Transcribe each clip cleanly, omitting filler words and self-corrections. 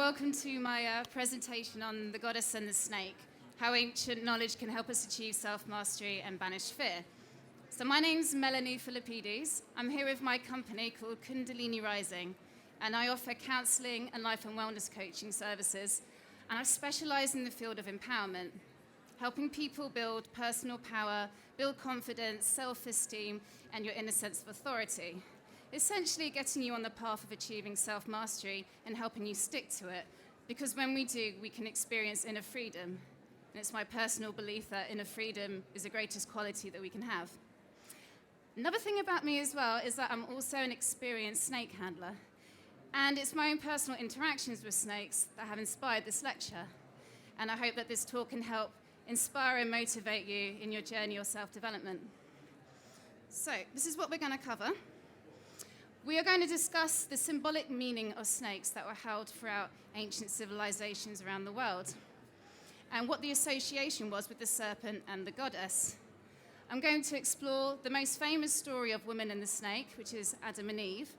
welcome to my presentation on the goddess and the snake, how ancient knowledge can help us achieve self-mastery and banish fear. So my name's Melanie Philippides. I'm here with my company called Kundalini Rising, and I offer counseling and life and wellness coaching services, and I specialize in the field of empowerment, helping people build personal power, build confidence, self-esteem, and your inner sense of authority. Essentially getting you on the path of achieving self-mastery and helping you stick to it, because when we do, we can experience inner freedom. And it's my personal belief that inner freedom is the greatest quality that we can have. Another thing about me as well is that I'm also an experienced snake handler. And it's my own personal interactions with snakes that have inspired this lecture. And I hope that this talk can help inspire and motivate you in your journey of self-development. So this is what we're going to cover. We are going to discuss the symbolic meaning of snakes that were held throughout ancient civilizations around the world, and what the association was with the serpent and the goddess. I'm going to explore the most famous story of woman and the snake, which is Adam and Eve,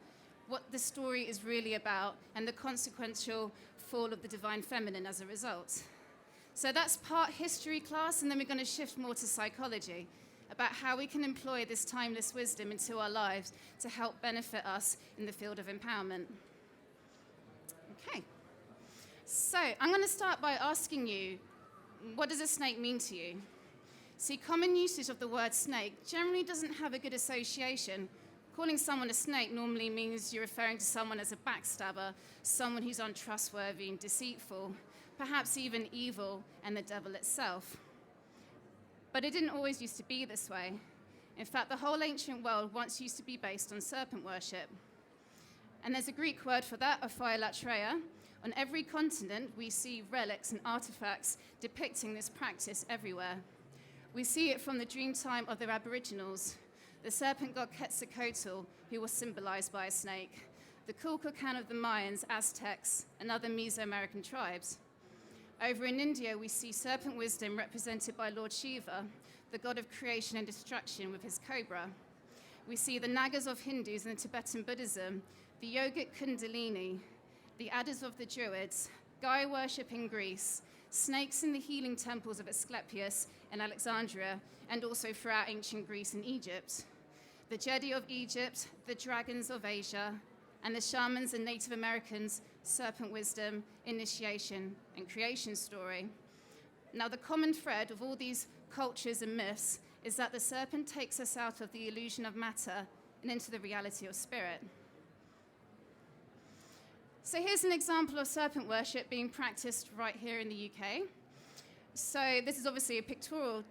what the story is really about, and the consequential fall of the divine feminine as a result. So that's part history class, and then we're going to shift more to psychology, about how we can employ this timeless wisdom into our lives to help benefit us in the field of empowerment. Okay, so I'm going to start by asking you, what does a snake mean to you? See, common usage of the word snake generally doesn't have a good association. Calling someone a snake normally means you're referring to someone as a backstabber, someone who's untrustworthy and deceitful, perhaps even evil and the devil itself. But it didn't always used to be this way. In fact, the whole ancient world once used to be based on serpent worship. And there's a Greek word for that, aphilatreia. On every continent, we see relics and artifacts depicting this practice everywhere. We see it from the dream time of the Aboriginals, the serpent god Quetzalcoatl, who was symbolized by a snake, the Kukulkan of the Mayans, Aztecs, and other Mesoamerican tribes. Over in India, we see serpent wisdom represented by Lord Shiva, the god of creation and destruction with his cobra. We see the Nagas of Hindus and Tibetan Buddhism, the yogic Kundalini, the Addas of the Druids, Gaia worship in Greece, snakes in the healing temples of Asclepius and Alexandria, and also throughout ancient Greece and Egypt. The Jedi of Egypt, the dragons of Asia, and the shamans and Native Americans, serpent wisdom, initiation, and creation story. Now, the common thread of all these cultures and myths is that the serpent takes us out of the illusion of matter and into the reality of spirit. So here's an example of serpent worship being practiced right here in the UK. So this is obviously a pictorial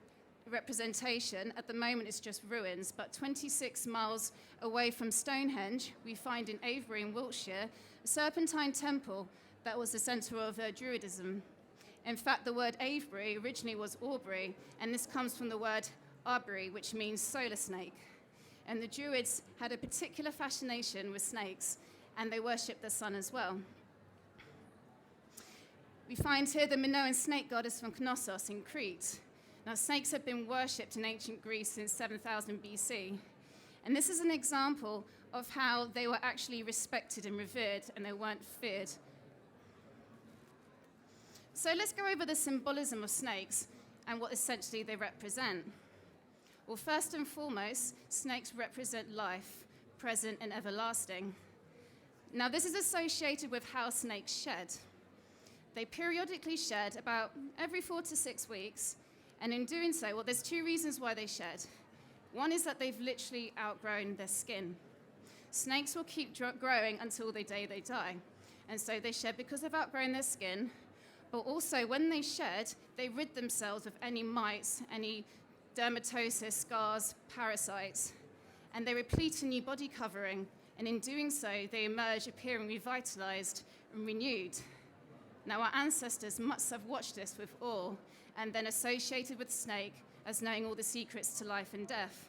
representation. At the moment, it's just ruins, but 26 miles away from Stonehenge, we find in Avebury in Wiltshire, a serpentine temple that was the center of Druidism. In fact, the word Avebury originally was Aubrey, and this comes from the word Arbery, which means solar snake. And the Druids had a particular fascination with snakes, and they worshipped the sun as well. We find here the Minoan snake goddess from Knossos in Crete. Now, snakes have been worshipped in ancient Greece since 7000 BC. And this is an example of how they were actually respected and revered, and they weren't feared. So let's go over the symbolism of snakes and what essentially they represent. Well, first and foremost, snakes represent life, present and everlasting. Now, this is associated with how snakes shed. They periodically shed about every 4 to 6 weeks, and in doing so, well, there's two reasons why they shed. One is that they've literally outgrown their skin. Snakes will keep growing until the day they die. And so they shed because they've outgrown their skin, but also when they shed, they rid themselves of any mites, any dermatosis, scars, parasites, and they replete a new body covering, and in doing so, they emerge appearing revitalized and renewed. Now, our ancestors must have watched this with awe, and then associated with snake as knowing all the secrets to life and death.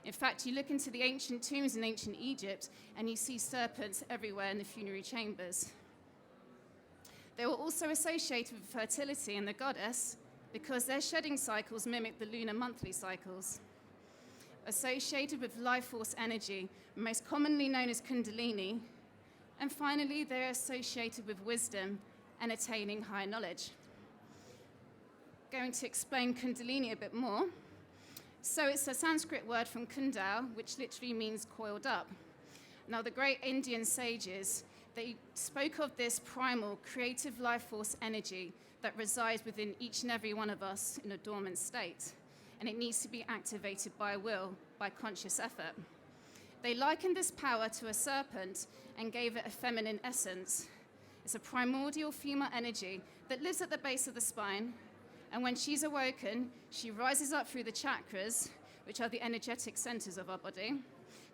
In fact, you look into the ancient tombs in ancient Egypt, and you see serpents everywhere in the funerary chambers. They were also associated with fertility and the goddess because their shedding cycles mimic the lunar monthly cycles. Associated with life force energy, most commonly known as Kundalini. And finally, they're associated with wisdom and attaining higher knowledge. Going to explain Kundalini a bit more. So it's a Sanskrit word from kundal, which literally means coiled up. Now, the great Indian sages, they spoke of this primal, creative life force energy that resides within each and every one of us in a dormant state. And it needs to be activated by will, by conscious effort. They likened this power to a serpent and gave it a feminine essence. It's a primordial female energy that lives at the base of the spine. And when she's awoken, she rises up through the chakras, which are the energetic centers of our body,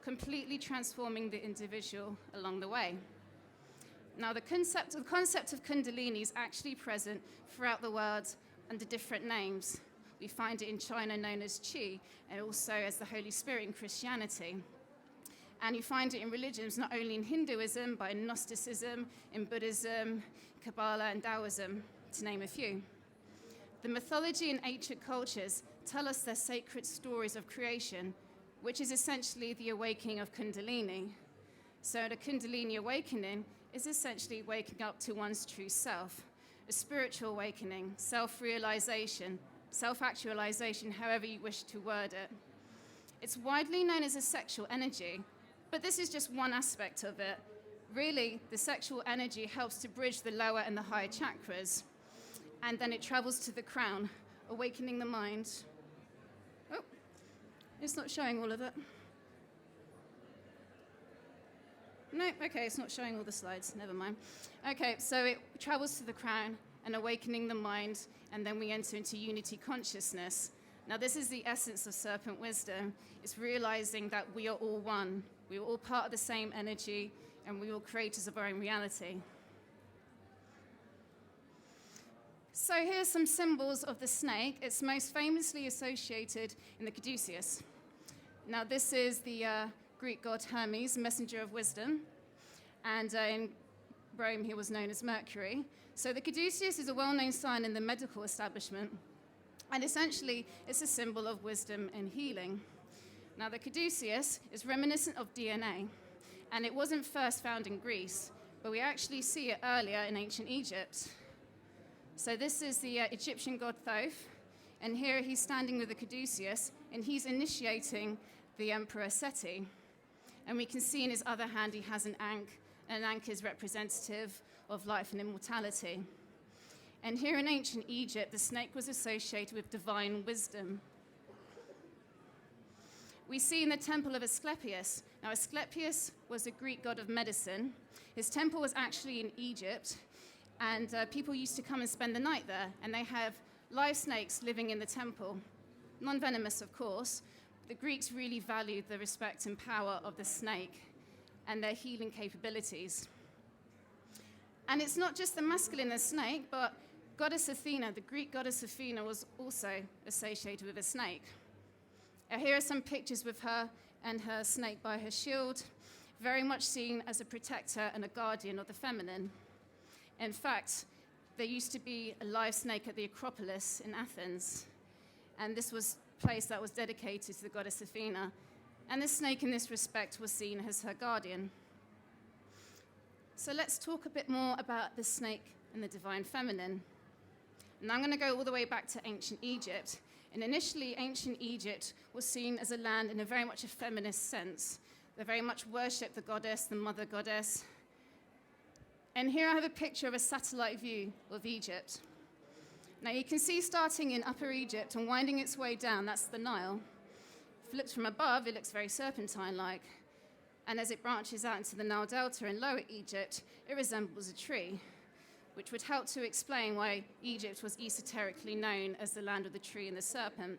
completely transforming the individual along the way. Now, the concept of Kundalini is actually present throughout the world under different names. We find it in China known as Qi, and also as the Holy Spirit in Christianity. And you find it in religions, not only in Hinduism, but in Gnosticism, in Buddhism, Kabbalah, and Taoism, to name a few. The mythology and ancient cultures tell us their sacred stories of creation, which is essentially the awakening of Kundalini. So the Kundalini awakening is essentially waking up to one's true self, a spiritual awakening, self-realization, self-actualization, however you wish to word it. It's widely known as a sexual energy, but this is just one aspect of it. Really, the sexual energy helps to bridge the lower and the higher chakras, and then it travels to the crown, awakening the mind. Oh, it's not showing all of it. No, okay, it's not showing all the slides, never mind. Okay, so it travels to the crown and awakening the mind, and then we enter into unity consciousness. Now, this is the essence of serpent wisdom. It's realizing that we are all one. We are all part of the same energy, and we are all creators of our own reality. So here's some symbols of the snake. It's most famously associated in the caduceus. Now, this is the Greek god Hermes, messenger of wisdom, and in Rome he was known as Mercury. So the caduceus is a well-known sign in the medical establishment, and essentially it's a symbol of wisdom and healing. Now, the caduceus is reminiscent of DNA, and it wasn't first found in Greece, but we actually see it earlier in ancient Egypt. So this is the Egyptian god Thoth, and here he's standing with the caduceus, and he's initiating the emperor Seti. And we can see in his other hand he has an ankh, and an ankh is representative of life and immortality. And here in ancient Egypt, the snake was associated with divine wisdom. We see in the temple of Asclepius. Now, Asclepius was a Greek god of medicine. His temple was actually in Egypt, and people used to come and spend the night there, and they have live snakes living in the temple. Non-venomous, of course. The Greeks really valued the respect and power of the snake and their healing capabilities. And it's not just the masculine snake, but goddess Athena, the Greek goddess Athena, was also associated with a snake. Here are some pictures with her and her snake by her shield, very much seen as a protector and a guardian of the feminine. In fact, there used to be a live snake at the Acropolis in Athens, and this was a place that was dedicated to the goddess Athena, and the snake in this respect was seen as her guardian. So let's talk a bit more about the snake and the divine feminine. And I'm going to go all the way back to ancient Egypt. And initially, ancient Egypt was seen as a land in a very much a feminist sense. They very much worshipped the goddess, the mother goddess. And here I have a picture of a satellite view of Egypt. Now you can see starting in Upper Egypt and winding its way down, that's the Nile. If it looks from above, it looks very serpentine-like. And as it branches out into the Nile Delta in Lower Egypt, it resembles a tree, which would help to explain why Egypt was esoterically known as the land of the tree and the serpent.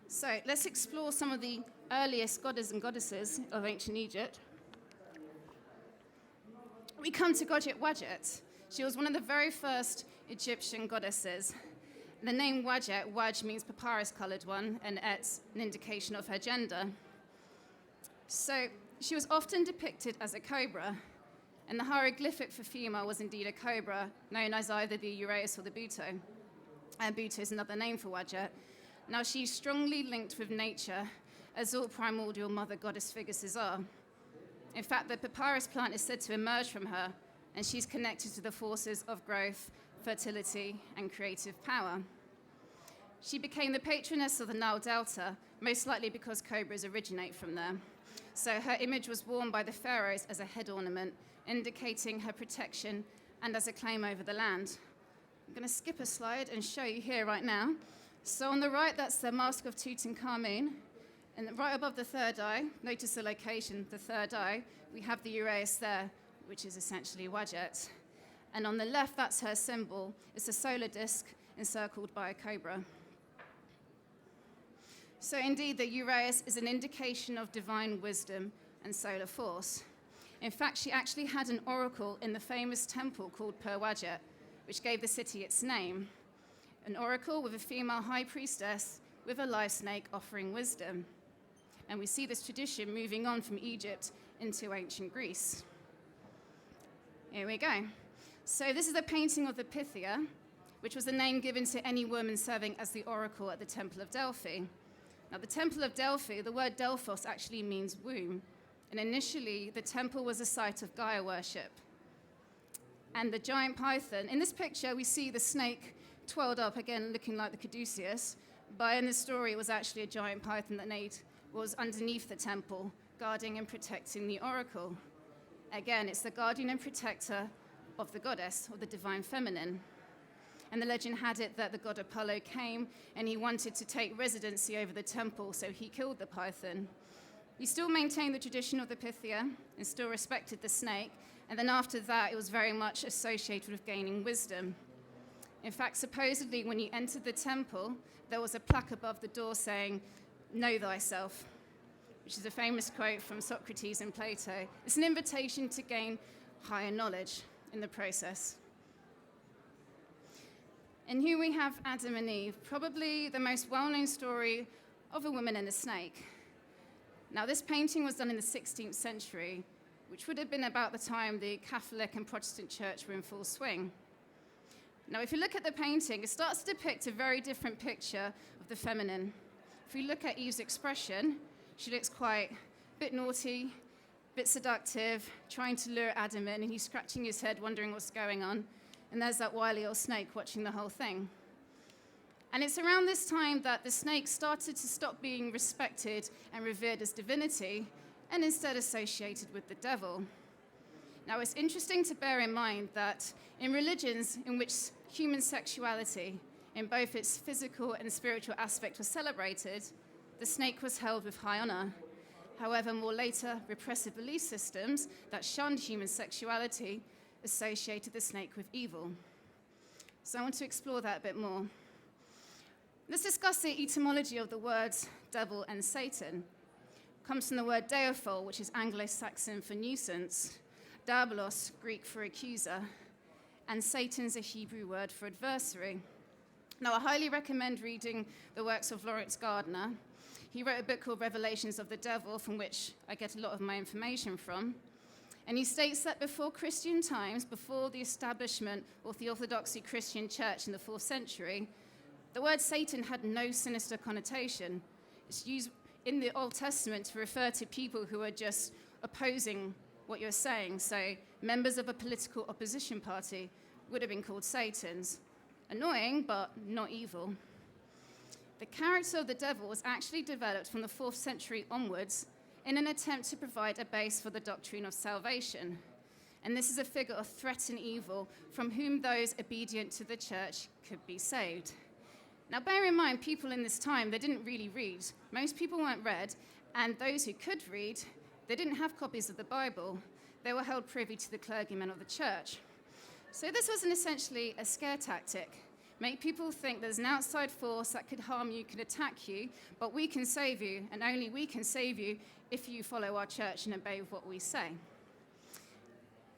So let's explore some of the earliest goddesses and goddesses of ancient Egypt. We come to Godet Wadjet. She was one of the very first Egyptian goddesses. The name Wadjet, Waj means papyrus-colored one, and Et's an indication of her gender. So she was often depicted as a cobra, and the hieroglyphic for female was indeed a cobra, known as either the Uraeus or the Buto. And Buto is another name for Wadjet. Now, she's strongly linked with nature, as all primordial mother goddess figuras are. In fact, the papyrus plant is said to emerge from her, and she's connected to the forces of growth, fertility, and creative power. She became the patroness of the Nile Delta, most likely because cobras originate from there. So her image was worn by the pharaohs as a head ornament, indicating her protection and as a claim over the land. I'm going to skip a slide and show you here right now. So on the right, that's the Mask of Tutankhamun. And right above the third eye, notice the location, the third eye, we have the uraeus there, which is essentially Wadjet. And on the left, that's her symbol. It's a solar disk encircled by a cobra. So indeed, the uraeus is an indication of divine wisdom and solar force. In fact, she actually had an oracle in the famous temple called Wadjet, which gave the city its name. An oracle with a female high priestess with a live snake offering wisdom. And we see this tradition moving on from Egypt into ancient Greece. Here we go. So this is a painting of the Pythia, which was the name given to any woman serving as the oracle at the Temple of Delphi. Now, the Temple of Delphi, the word Delphos actually means womb. And initially, the temple was a site of Gaia worship. And the giant python, in this picture, we see the snake twirled up, again, looking like the caduceus. But in the story, it was actually a giant python that was underneath the temple, guarding and protecting the oracle. Again, it's the guardian and protector of the goddess, or the divine feminine. And the legend had it that the god Apollo came and he wanted to take residency over the temple, so he killed the python. He still maintained the tradition of the Pythia and still respected the snake, and then after that, it was very much associated with gaining wisdom. In fact, supposedly, when you entered the temple, there was a plaque above the door saying, "Know thyself," which is a famous quote from Socrates and Plato. It's an invitation to gain higher knowledge in the process. And here we have Adam and Eve, probably the most well-known story of a woman and a snake. Now, this painting was done in the 16th century, which would have been about the time the Catholic and Protestant church were in full swing. Now, if you look at the painting, it starts to depict a very different picture of the feminine. If we look at Eve's expression, she looks quite a bit naughty, a bit seductive, trying to lure Adam in, and he's scratching his head, wondering what's going on. And there's that wily old snake watching the whole thing. And it's around this time that the snake started to stop being respected and revered as divinity, and instead associated with the devil. Now, it's interesting to bear in mind that in religions in which human sexuality, in both its physical and spiritual aspect, was celebrated, the snake was held with high honor. However, more later repressive belief systems that shunned human sexuality associated the snake with evil. So I want to explore that a bit more. Let's discuss the etymology of the words devil and Satan. It comes from the word deophil, which is Anglo-Saxon for nuisance, diabolos, Greek for accuser, and Satan's a Hebrew word for adversary. Now, I highly recommend reading the works of Lawrence Gardner. He wrote a book called Revelations of the Devil, from which I get a lot of my information from. And he states that before Christian times, before the establishment of the Orthodox Christian Church in the 4th century, the word Satan had no sinister connotation. It's used in the Old Testament to refer to people who are just opposing what you're saying. So members of a political opposition party would have been called Satans. Annoying, but not evil. The character of the devil was actually developed from the 4th century onwards in an attempt to provide a base for the doctrine of salvation. And this is a figure of threat and evil from whom those obedient to the church could be saved. Now, bear in mind, people in this time, they didn't really read. Most people weren't read, and those who could read, they didn't have copies of the Bible. They were held privy to the clergymen of the church. So this was essentially a scare tactic. Make people think there's an outside force that could harm you, could attack you, but we can save you, and only we can save you if you follow our church and obey what we say.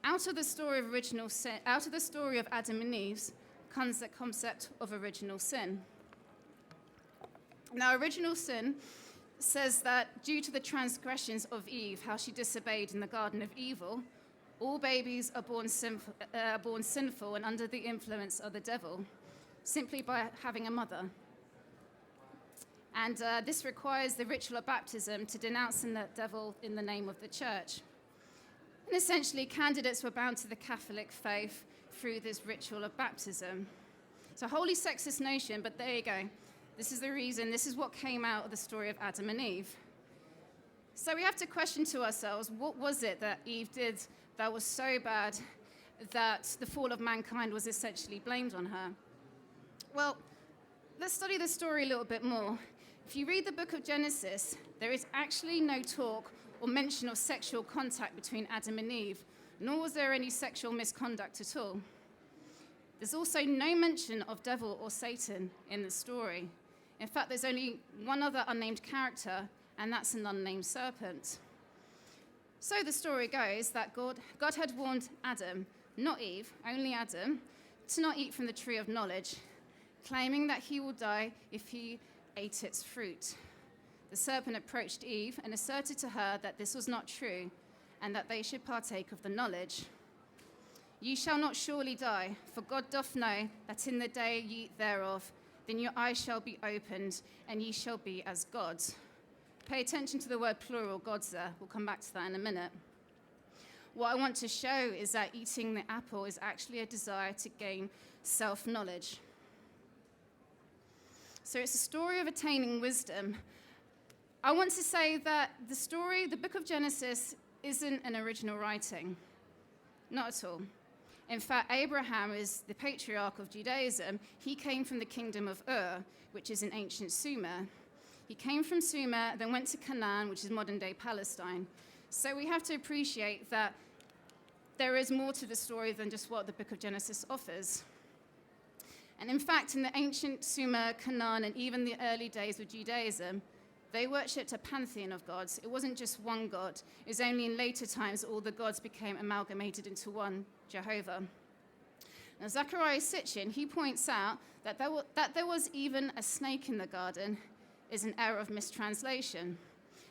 Out of the story of Adam and Eve comes the concept of original sin. Now, original sin says that due to the transgressions of Eve, how she disobeyed in the Garden of Evil, all babies are born sinful and under the influence of the devil, simply by having a mother. And this requires the ritual of baptism to denounce the devil in the name of the church. And essentially, candidates were bound to the Catholic faith through this ritual of baptism. It's a wholly sexist notion, but there you go. This is the reason, this is what came out of the story of Adam and Eve. So we have to question to ourselves, what was it that Eve did that was so bad that the fall of mankind was essentially blamed on her? Well, let's study the story a little bit more. If you read the book of Genesis, there is actually no talk or mention of sexual contact between Adam and Eve, nor was there any sexual misconduct at all. There's also no mention of devil or Satan in the story. In fact, there's only one other unnamed character, and that's an unnamed serpent. So the story goes that God had warned Adam, not Eve, only Adam, to not eat from the tree of knowledge, claiming that he will die if he ate its fruit. The serpent approached Eve and asserted to her that this was not true, and that they should partake of the knowledge. Ye shall not surely die, for God doth know that in the day ye eat thereof, then your eyes shall be opened, and ye shall be as gods. Pay attention to the word plural, gods there. We'll come back to that in a minute. What I want to show is that eating the apple is actually a desire to gain self-knowledge. So it's a story of attaining wisdom. I want to say that the book of Genesis, isn't an original writing. Not at all. In fact, Abraham is the patriarch of Judaism. He came from the kingdom of Ur, which is in ancient Sumer. He came from Sumer, then went to Canaan, which is modern-day Palestine. So we have to appreciate that there is more to the story than just what the book of Genesis offers. And in fact, in the ancient Sumer, Canaan, and even the early days of Judaism, they worshipped a pantheon of gods. It wasn't just one god. It was only in later times all the gods became amalgamated into one, Jehovah. Now, Zecharia Sitchin, he points out that there was even a snake in the garden is an error of mistranslation.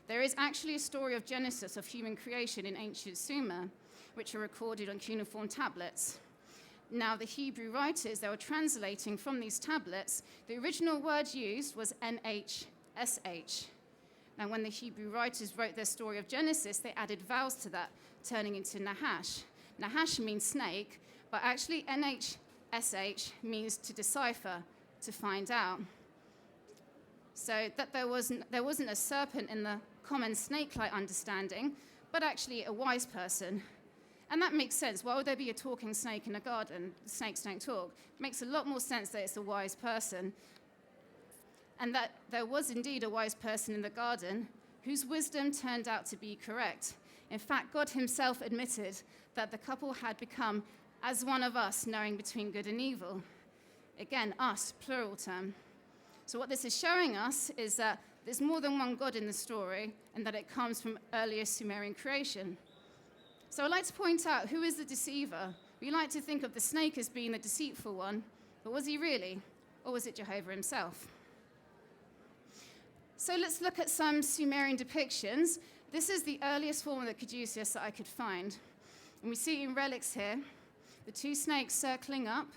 There is actually a story of Genesis, of human creation in ancient Sumer, which are recorded on cuneiform tablets. Now, the Hebrew writers, they were translating from these tablets. The original word used was NHSH. Now, when the Hebrew writers wrote their story of Genesis, they added vowels to that, turning into Nahash. Nahash means snake, but actually NHSH means to decipher, to find out. So that there wasn't a serpent in the common snake-like understanding, but actually a wise person. And that makes sense. Why would there be a talking snake in a garden? Snakes don't talk. It makes a lot more sense that it's a wise person. And that there was indeed a wise person in the garden whose wisdom turned out to be correct. In fact, God himself admitted that the couple had become as one of us, knowing between good and evil. Again, us, plural term. So what this is showing us is that there's more than one God in the story, and that it comes from earlier Sumerian creation. So I'd like to point out, who is the deceiver? We like to think of the snake as being the deceitful one, but was he really? Or was it Jehovah himself? So let's look at some Sumerian depictions. This is the earliest form of the caduceus that I could find. And we see in relics here, the two snakes circling up,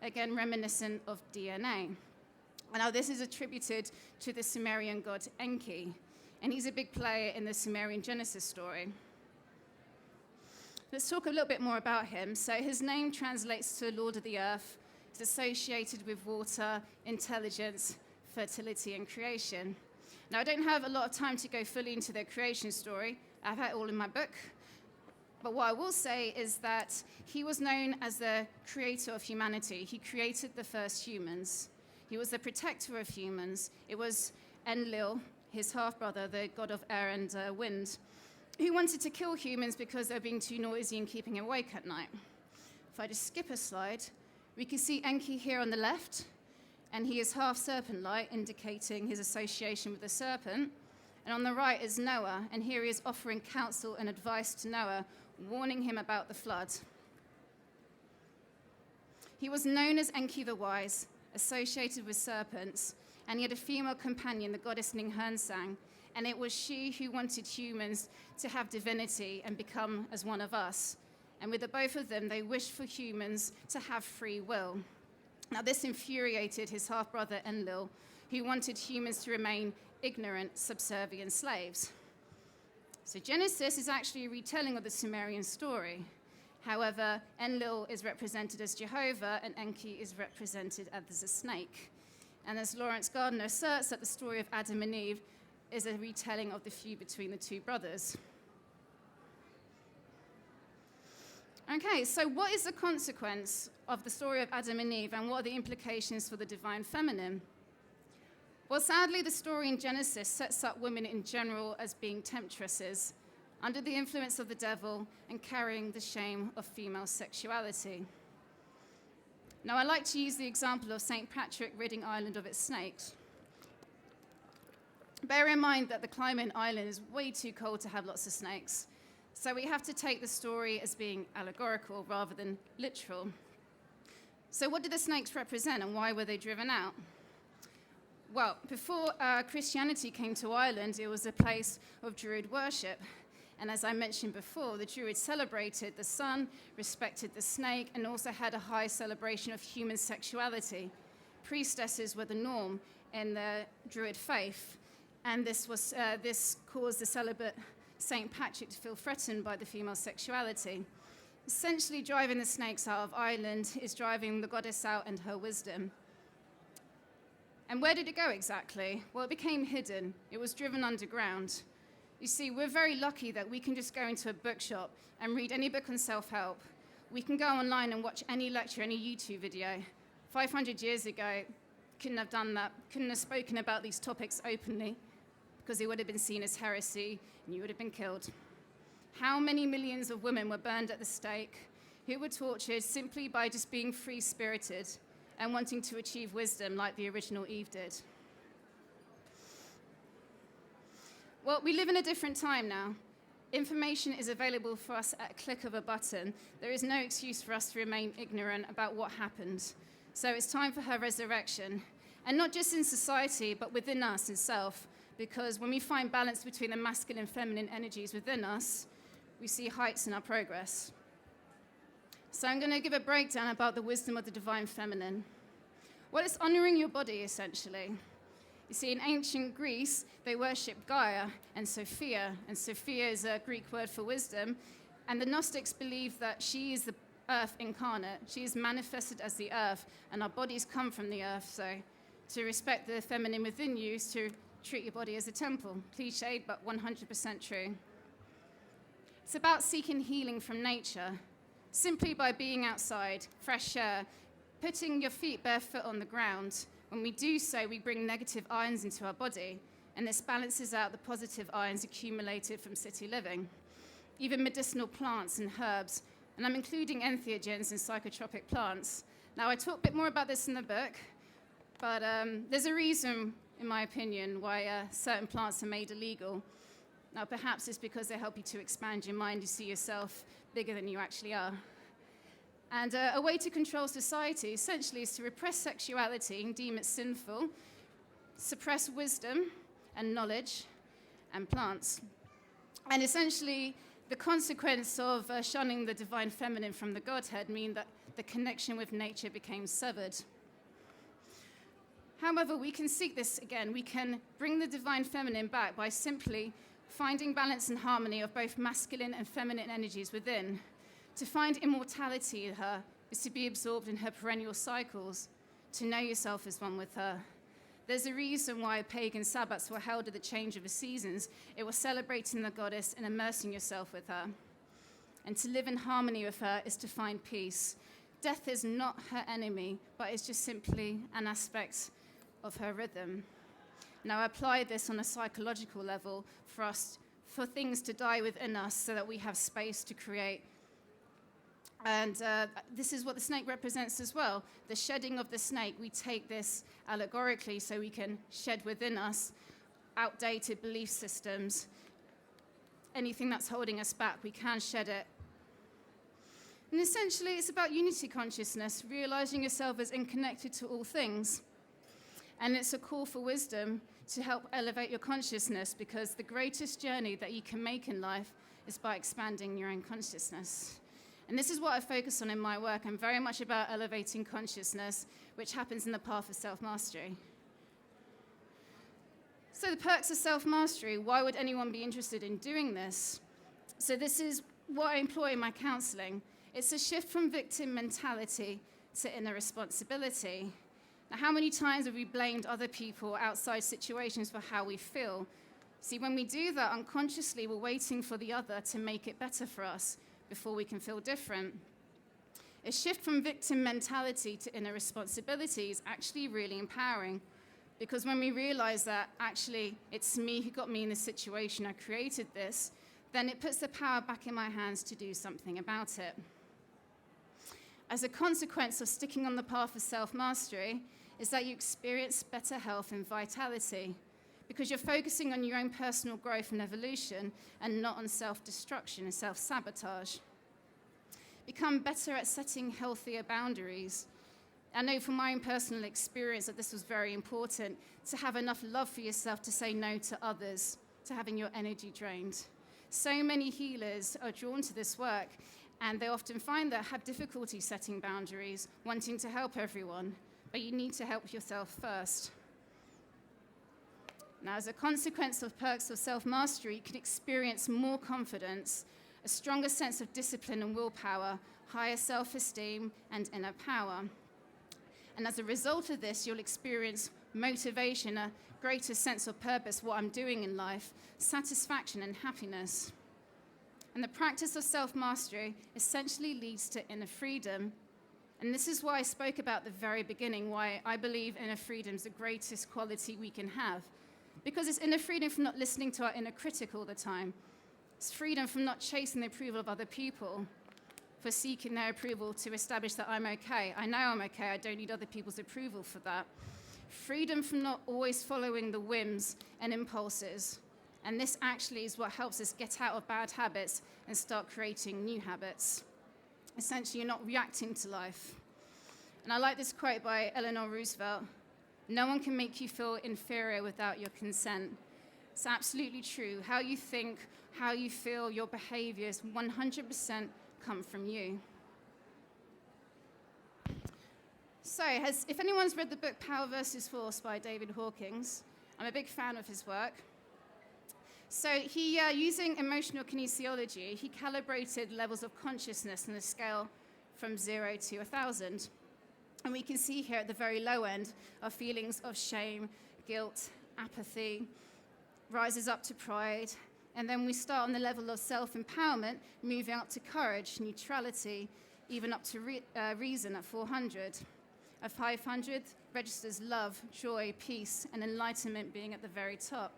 again reminiscent of DNA. And now this is attributed to the Sumerian god Enki, and he's a big player in the Sumerian Genesis story. Let's talk a little bit more about him. So his name translates to Lord of the Earth. It's associated with water, intelligence, fertility, and creation. Now, I don't have a lot of time to go fully into their creation story. I have it all in my book. But what I will say is that he was known as the creator of humanity. He created the first humans. He was the protector of humans. It was Enlil, his half-brother, the god of air and wind, who wanted to kill humans because they're being too noisy and keeping him awake at night. If I just skip a slide, we can see Enki here on the left, and he is half serpent-like, indicating his association with the serpent. And on the right is Noah, and here he is offering counsel and advice to Noah, warning him about the flood. He was known as Enki the Wise, associated with serpents, and he had a female companion, the goddess Ninhursag, and it was she who wanted humans to have divinity and become as one of us. And with the both of them, they wished for humans to have free will. Now, this infuriated his half-brother Enlil, who wanted humans to remain ignorant, subservient slaves. So Genesis is actually a retelling of the Sumerian story. However, Enlil is represented as Jehovah and Enki is represented as a snake. And as Lawrence Gardner asserts, that the story of Adam and Eve is a retelling of the feud between the two brothers. Okay, so what is the consequence of the story of Adam and Eve, and what are the implications for the divine feminine? Well, sadly, the story in Genesis sets up women in general as being temptresses, under the influence of the devil and carrying the shame of female sexuality. Now, I like to use the example of St. Patrick ridding Ireland of its snakes. Bear in mind that the climate in Ireland is way too cold to have lots of snakes, so we have to take the story as being allegorical rather than literal. So what did the snakes represent and why were they driven out? Well, before Christianity came to Ireland, it was a place of Druid worship. And as I mentioned before, the Druids celebrated the sun, respected the snake, and also had a high celebration of human sexuality. Priestesses were the norm in the Druid faith, and this caused the celibate St. Patrick to feel threatened by the female sexuality. Essentially, driving the snakes out of Ireland is driving the goddess out and her wisdom. And where did it go exactly? Well, it became hidden. It was driven underground. You see, we're very lucky that we can just go into a bookshop and read any book on self-help. We can go online and watch any lecture, any YouTube video. 500 years ago, couldn't have done that, couldn't have spoken about these topics openly, because it would have been seen as heresy and you would have been killed. How many millions of women were burned at the stake, who were tortured simply by just being free-spirited and wanting to achieve wisdom like the original Eve did? Well, we live in a different time now. Information is available for us at a click of a button. There is no excuse for us to remain ignorant about what happened. So it's time for her resurrection. And not just in society, but within us itself. Because when we find balance between the masculine and feminine energies within us, we see heights in our progress. So I'm going to give a breakdown about the wisdom of the divine feminine. Well, it's honoring your body, essentially. You see, in ancient Greece, they worshipped Gaia and Sophia is a Greek word for wisdom, and the Gnostics believed that she is the earth incarnate. She is manifested as the earth, and our bodies come from the earth, so to respect the feminine within you is to treat your body as a temple. Cliched, but 100% true. It's about seeking healing from nature, simply by being outside, fresh air, putting your feet barefoot on the ground. When we do so, we bring negative ions into our body, and this balances out the positive ions accumulated from city living. Even medicinal plants and herbs, and I'm including entheogens and psychotropic plants. Now, I talk a bit more about this in the book, but there's a reason, in my opinion, why certain plants are made illegal. Now, perhaps it's because they help you to expand your mind, you see yourself bigger than you actually are. And a way to control society, essentially, is to repress sexuality and deem it sinful, suppress wisdom and knowledge and plants. And essentially, the consequence of shunning the divine feminine from the Godhead mean that the connection with nature became severed. However, we can seek this again. We can bring the divine feminine back by simply finding balance and harmony of both masculine and feminine energies within. To find immortality in her is to be absorbed in her perennial cycles, to know yourself as one with her. There's a reason why pagan Sabbats were held at the change of the seasons. It was celebrating the goddess and immersing yourself with her. And to live in harmony with her is to find peace. Death is not her enemy, but it's just simply an aspect of her rhythm. Now, I apply this on a psychological level for things to die within us so that we have space to create. And this is what the snake represents as well. The shedding of the snake, we take this allegorically so we can shed within us outdated belief systems. Anything that's holding us back, we can shed it. And essentially, it's about unity consciousness, realizing yourself as unconnected to all things. And it's a call for wisdom to help elevate your consciousness, because the greatest journey that you can make in life is by expanding your own consciousness. And this is what I focus on in my work. I'm very much about elevating consciousness, which happens in the path of self-mastery. So the perks of self-mastery, why would anyone be interested in doing this? So this is what I employ in my counseling. It's a shift from victim mentality to inner responsibility. Now, how many times have we blamed other people outside situations for how we feel? See, when we do that unconsciously, we're waiting for the other to make it better for us before we can feel different. A shift from victim mentality to inner responsibility is actually really empowering, because when we realize that actually it's me who got me in this situation, I created this, then it puts the power back in my hands to do something about it. As a consequence of sticking on the path of self-mastery is that you experience better health and vitality, because you're focusing on your own personal growth and evolution and not on self-destruction and self-sabotage. Become better at setting healthier boundaries. I know from my own personal experience that this was very important, to have enough love for yourself to say no to others, to having your energy drained. So many healers are drawn to this work, and they often find that have difficulty setting boundaries, wanting to help everyone, but you need to help yourself first. Now, as a consequence of perks of self-mastery, you can experience more confidence, a stronger sense of discipline and willpower, higher self-esteem, and inner power. And as a result of this, you'll experience motivation, a greater sense of purpose, what I'm doing in life, satisfaction and happiness. And the practice of self-mastery essentially leads to inner freedom. And this is why I spoke about at the very beginning, why I believe inner freedom is the greatest quality we can have. Because it's inner freedom from not listening to our inner critic all the time. It's freedom from not chasing the approval of other people, for seeking their approval to establish that I'm okay. I know I'm okay, I don't need other people's approval for that. Freedom from not always following the whims and impulses. And this actually is what helps us get out of bad habits and start creating new habits. Essentially, you're not reacting to life. And I like this quote by Eleanor Roosevelt: "No one can make you feel inferior without your consent." It's absolutely true. How you think, how you feel, your behaviors 100% come from you. So, if anyone's read the book Power versus Force by David Hawkins, I'm a big fan of his work. So he, using emotional kinesiology, he calibrated levels of consciousness on a scale from 0 to 1,000. And we can see here at the very low end are feelings of shame, guilt, apathy, rises up to pride, and then we start on the level of self-empowerment, moving up to courage, neutrality, even up to reason at 400. At 500, registers love, joy, peace, and enlightenment being at the very top.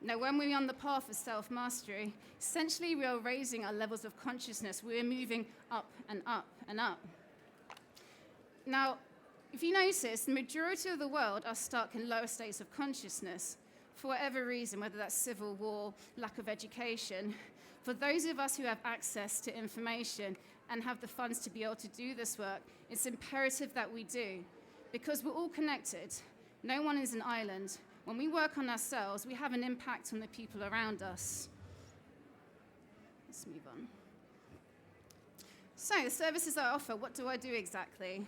Now, when we're on the path of self-mastery, essentially we are raising our levels of consciousness. We're moving up and up and up. Now, if you notice, the majority of the world are stuck in lower states of consciousness for whatever reason, whether that's civil war, lack of education. For those of us who have access to information and have the funds to be able to do this work, it's imperative that we do, because we're all connected. No one is an island. When we work on ourselves, we have an impact on the people around us. Let's move on. So, the services I offer, what do I do exactly?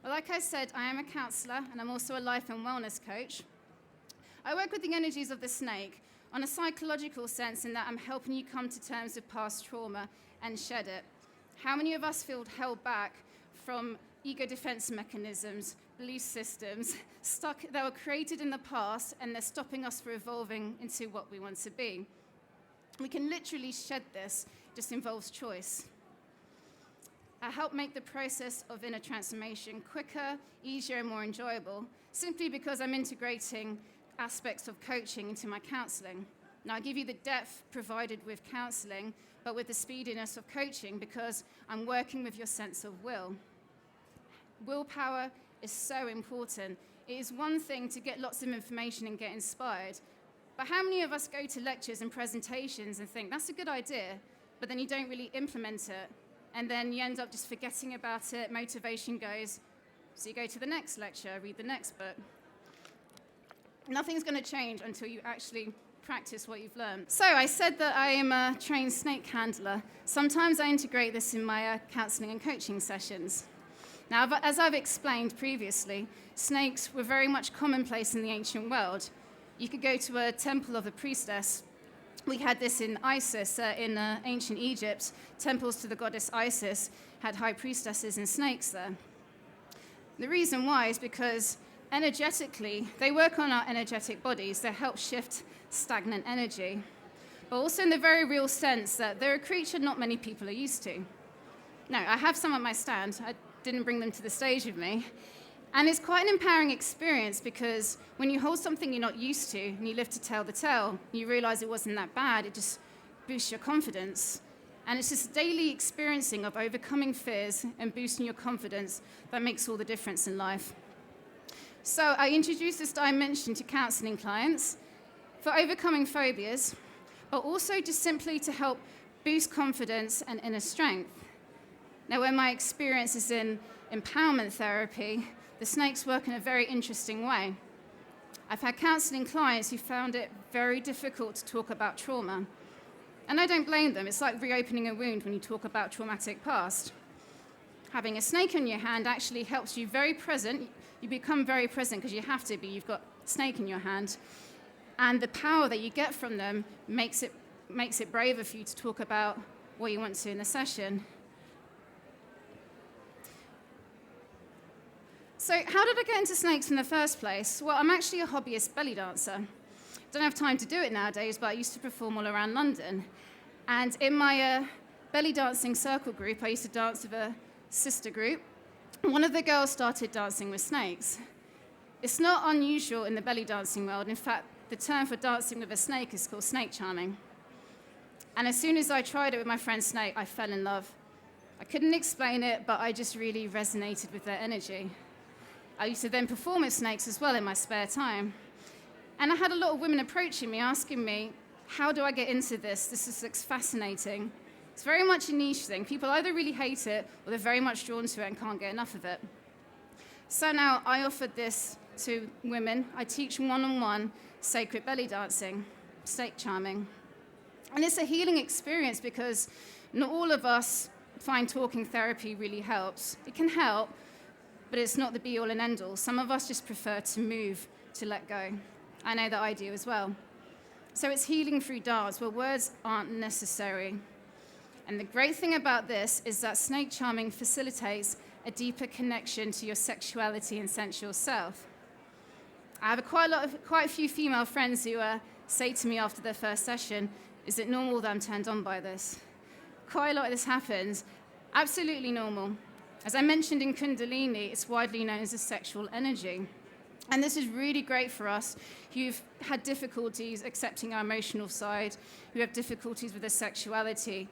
Well, like I said, I am a counselor, and I'm also a life and wellness coach. I work with the energies of the snake on a psychological sense, in that I'm helping you come to terms with past trauma and shed it. How many of us feel held back from ego defense mechanisms, belief systems, that were created in the past, and they're stopping us from evolving into what we want to be? We can literally shed this, it just involves choice. I help make the process of inner transformation quicker, easier, and more enjoyable, simply because I'm integrating aspects of coaching into my counseling. Now, I give you the depth provided with counseling, but with the speediness of coaching, because I'm working with your sense of will. Willpower is so important. It is one thing to get lots of information and get inspired, but how many of us go to lectures and presentations and think, that's a good idea, but then you don't really implement it, and then you end up just forgetting about it, motivation goes, so you go to the next lecture, read the next book. Nothing's going to change until you actually practice what you've learned. So I said that I am a trained snake handler. Sometimes I integrate this in my counseling and coaching sessions. Now, as I've explained previously, snakes were very much commonplace in the ancient world. You could go to a temple of a priestess. We had this in Isis, in ancient Egypt. Temples to the goddess Isis had high priestesses and snakes there. The reason why is because energetically, they work on our energetic bodies. They help shift stagnant energy, but also in the very real sense that they're a creature not many people are used to. Now, I have some at my stand. I didn't bring them to the stage with me. And it's quite an empowering experience because when you hold something you're not used to and you live to tell the tale, you realize it wasn't that bad. It just boosts your confidence. And it's this daily experiencing of overcoming fears and boosting your confidence that makes all the difference in life. So I introduced this dimension to counseling clients for overcoming phobias, but also just simply to help boost confidence and inner strength. Now, when my experience is in empowerment therapy, the snakes work in a very interesting way. I've had counseling clients who found it very difficult to talk about trauma. And I don't blame them. It's like reopening a wound when you talk about traumatic past. Having a snake in your hand actually helps you very present. You become very present because you have to be. You've got a snake in your hand. And the power that you get from them makes it braver for you to talk about what you want to in the session. So how did I get into snakes in the first place? Well, I'm actually a hobbyist belly dancer. Don't have time to do it nowadays, but I used to perform all around London. And in my belly dancing circle group, I used to dance with a sister group. One of the girls started dancing with snakes. It's not unusual in the belly dancing world. In fact, the term for dancing with a snake is called snake charming. And as soon as I tried it with my friend Snake, I fell in love. I couldn't explain it, but I just really resonated with their energy. I used to then perform with snakes as well in my spare time. And I had a lot of women approaching me, asking me, how do I get into this? This looks fascinating. It's very much a niche thing. People either really hate it or they're very much drawn to it and can't get enough of it. So now I offered this to women. I teach one-on-one sacred belly dancing, snake charming. And it's a healing experience because not all of us find talking therapy really helps. It can help, but it's not the be-all and end-all. Some of us just prefer to move, to let go. I know that I do as well. So it's healing through dance where words aren't necessary. And the great thing about this is that snake charming facilitates a deeper connection to your sexuality and sensual self. I have quite a few female friends who say to me after their first session, is it normal that I'm turned on by this? Quite a lot of this happens. Absolutely normal. As I mentioned in Kundalini, it's widely known as a sexual energy. And this is really great for us who've had difficulties accepting our emotional side, who have difficulties with their sexuality.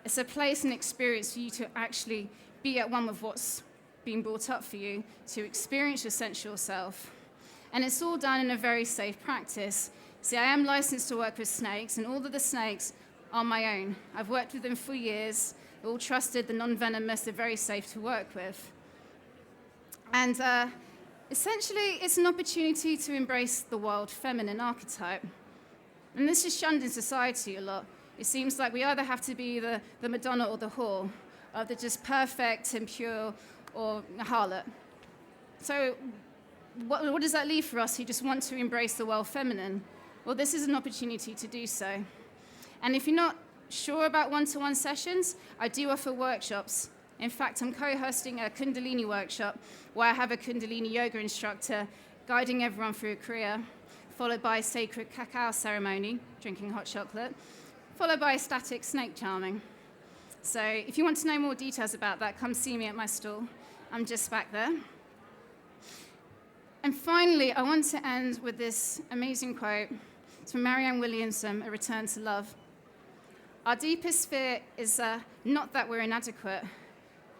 It's a place and experience for you to actually be at one with what's being brought up for you, to experience your sensual self. And it's all done in a very safe practice. See, I am licensed to work with snakes, and all of the snakes are my own. I've worked with them for years. They're all trusted, they're non-venomous, they're very safe to work with. And essentially, it's an opportunity to embrace the wild feminine archetype. And this is shunned in society a lot. It seems like we either have to be the Madonna or the whore, or the just perfect and pure, or a harlot. So what does that leave for us who just want to embrace the wild feminine? Well, this is an opportunity to do so. And if you're not sure about one-to-one sessions, I do offer workshops. In fact, I'm co-hosting a Kundalini workshop where I have a Kundalini yoga instructor guiding everyone through a kriya, followed by a sacred cacao ceremony, drinking hot chocolate, followed by a static snake charming. So if you want to know more details about that, come see me at my stall. I'm just back there. And finally, I want to end with this amazing quote. It's from Marianne Williamson, A Return to Love. Our deepest fear is not that we're inadequate.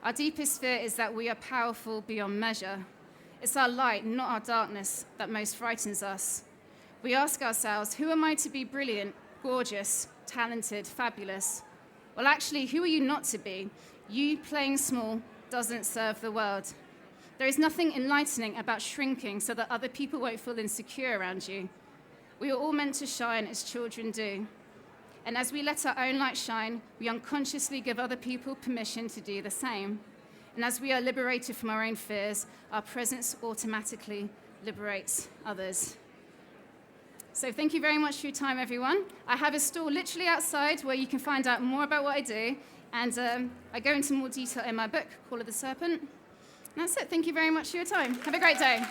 Our deepest fear is that we are powerful beyond measure. It's our light, not our darkness, that most frightens us. We ask ourselves, who am I to be brilliant, gorgeous, talented, fabulous? Well, actually, who are you not to be? You playing small doesn't serve the world. There is nothing enlightening about shrinking so that other people won't feel insecure around you. We are all meant to shine as children do. And as we let our own light shine, we unconsciously give other people permission to do the same. And as we are liberated from our own fears, our presence automatically liberates others. So thank you very much for your time, everyone. I have a stall literally outside where you can find out more about what I do. And I go into more detail in my book, Call of the Serpent. And that's it. Thank you very much for your time. Have a great day.